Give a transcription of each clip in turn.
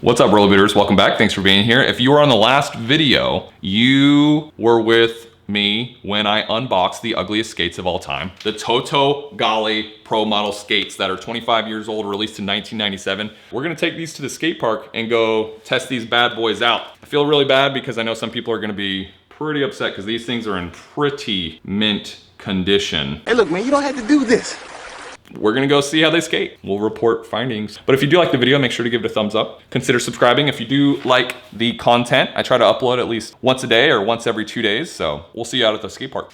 What's up, Rollerblades? Welcome back. Thanks for being here. If you were on the last video, you were with me when I unboxed the ugliest skates of all time. The Toto Ghali Pro Model skates that are 25 years old, released in 1997. We're gonna take these to the skate park and go test these bad boys out. I feel really bad because I know some people are gonna be pretty upset because these things are in pretty mint condition. Hey, look, man, you don't have to do this. We're gonna go see how they skate. We'll report findings. But if you do like the video, make sure to give it a thumbs up. Consider subscribing if you do like the content. I try to upload at least once a day or once every 2 days. So we'll see you out at the skate park.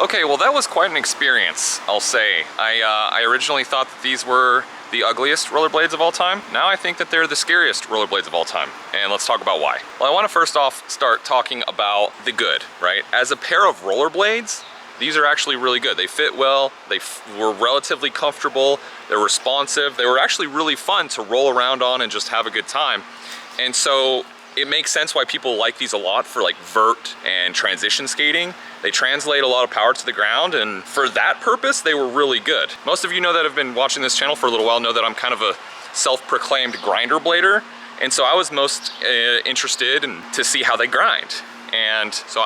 Okay, well that was quite an experience, I'll say. I originally thought that these were the ugliest rollerblades of all time. Now I think that they're the scariest rollerblades of all time. And let's talk about why. Well, I want to first off start talking about the good, right? As a pair of rollerblades, these are actually really good. They fit well, they were relatively comfortable, they're responsive, they were actually really fun to roll around on and just have a good time. And so it makes sense why people like these a lot for like vert and transition skating. They translate a lot of power to the ground, and for that purpose, they were really good. Most of you know that have been watching this channel for a little while know that I'm kind of a self-proclaimed grinder blader, and so I was most interested to see how they grind. And so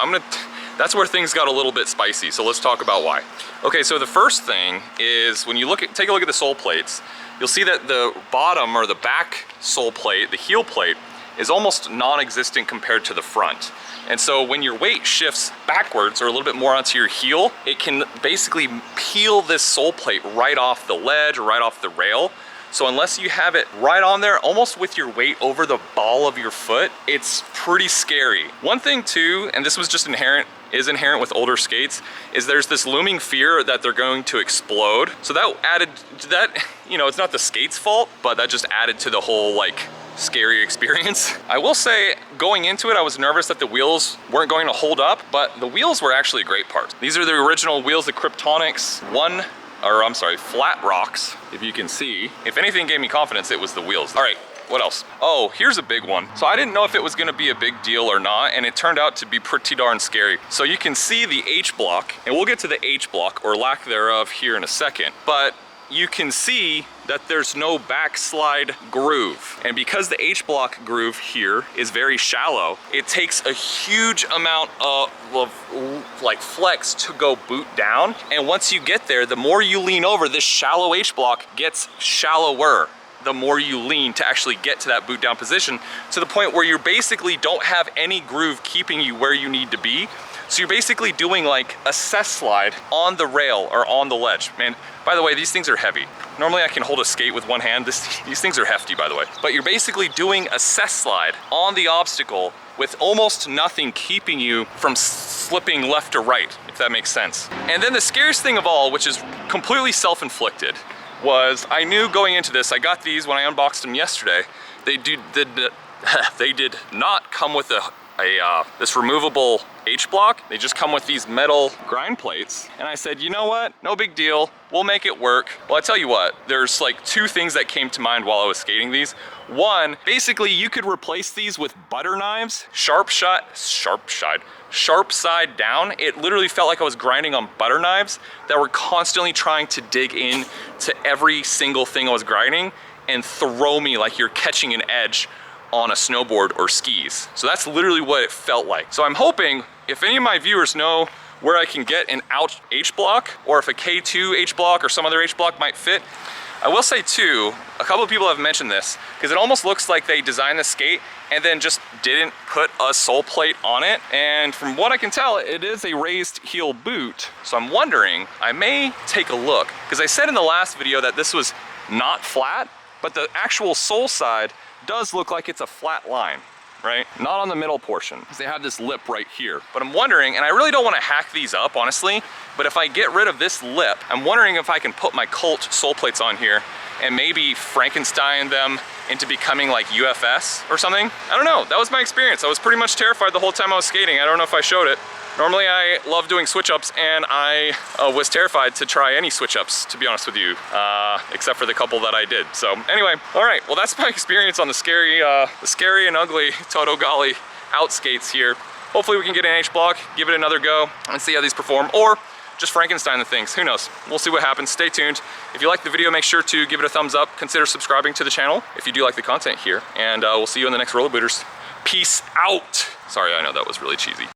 that's where things got a little bit spicy, so let's talk about why. Okay, so the first thing is when you take a look at the sole plates, you'll see that the bottom or the back sole plate, the heel plate, is almost non-existent compared to the front. And so when your weight shifts backwards or a little bit more onto your heel, it can basically peel this sole plate right off the ledge or right off the rail. So unless you have it right on there, almost with your weight over the ball of your foot, it's pretty scary. One thing too, and this was just inherent with older skates, is there's this looming fear that they're going to explode. So that added to that, you know, it's not the skate's fault, but that just added to the whole like scary experience. I will say, going into it, I was nervous that the wheels weren't going to hold up, but the wheels were actually a great part. These are the original wheels, the Kryptonics Flat Rocks, if you can see. If anything gave me confidence, it was the wheels. All right, what else? Oh, here's a big one. So I didn't know if it was gonna be a big deal or not, and it turned out to be pretty darn scary. So you can see the H block, and we'll get to the H block, or lack thereof, here in a second. But you can see that there's no backslide groove. And because the H block groove here is very shallow, it takes a huge amount of like flex to go boot down. And once you get there, the more you lean over, this shallow H block gets shallower the more you lean to actually get to that boot down position, to the point where you basically don't have any groove keeping you where you need to be. So you're basically doing like a cess slide on the rail or on the ledge. Man, by the way, these things are heavy. Normally I can hold a skate with one hand. These things are hefty, by the way. But you're basically doing a cess slide on the obstacle with almost nothing keeping you from slipping left or right, if that makes sense. And then the scariest thing of all, which is completely self-inflicted, was I knew going into this, I got these when I unboxed them yesterday, they did not come with this removable H block. They just come with these metal grind plates. And I said, you know what? No big deal. We'll make it work. Well, I tell you what, there's like two things that came to mind while I was skating these. One, basically you could replace these with butter knives, sharp side down. It literally felt like I was grinding on butter knives that were constantly trying to dig in to every single thing I was grinding and throw me like you're catching an edge on a snowboard or skis. So that's literally what it felt like. So I'm hoping if any of my viewers know where I can get an out H block, or if a K2 H block or some other H block might fit. I will say too, a couple of people have mentioned this, because it almost looks like they designed the skate and then just didn't put a sole plate on it. And from what I can tell, it is a raised heel boot. So I'm wondering, I may take a look, because I said in the last video that this was not flat, but the actual sole side does look like it's a flat line, right? Not on the middle portion, because they have this lip right here. But I'm wondering, and I really don't want to hack these up, honestly, but if I get rid of this lip, I'm wondering if I can put my Colt sole plates on here and maybe Frankenstein them into becoming like UFS or something. I don't know, that was my experience. I was pretty much terrified the whole time I was skating. I don't know if I showed it. Normally I love doing switch-ups, and I was terrified to try any switch-ups, to be honest with you, except for the couple that I did. So anyway, all right, well that's my experience on the scary and ugly Toto Ghali OUT skates here. Hopefully we can get an H block, give it another go, and see how these perform, or just Frankenstein the things, who knows? We'll see what happens, stay tuned. If you like the video, make sure to give it a thumbs up, consider subscribing to the channel if you do like the content here, and we'll see you in the next Rollerbooters. Peace out. Sorry, I know that was really cheesy.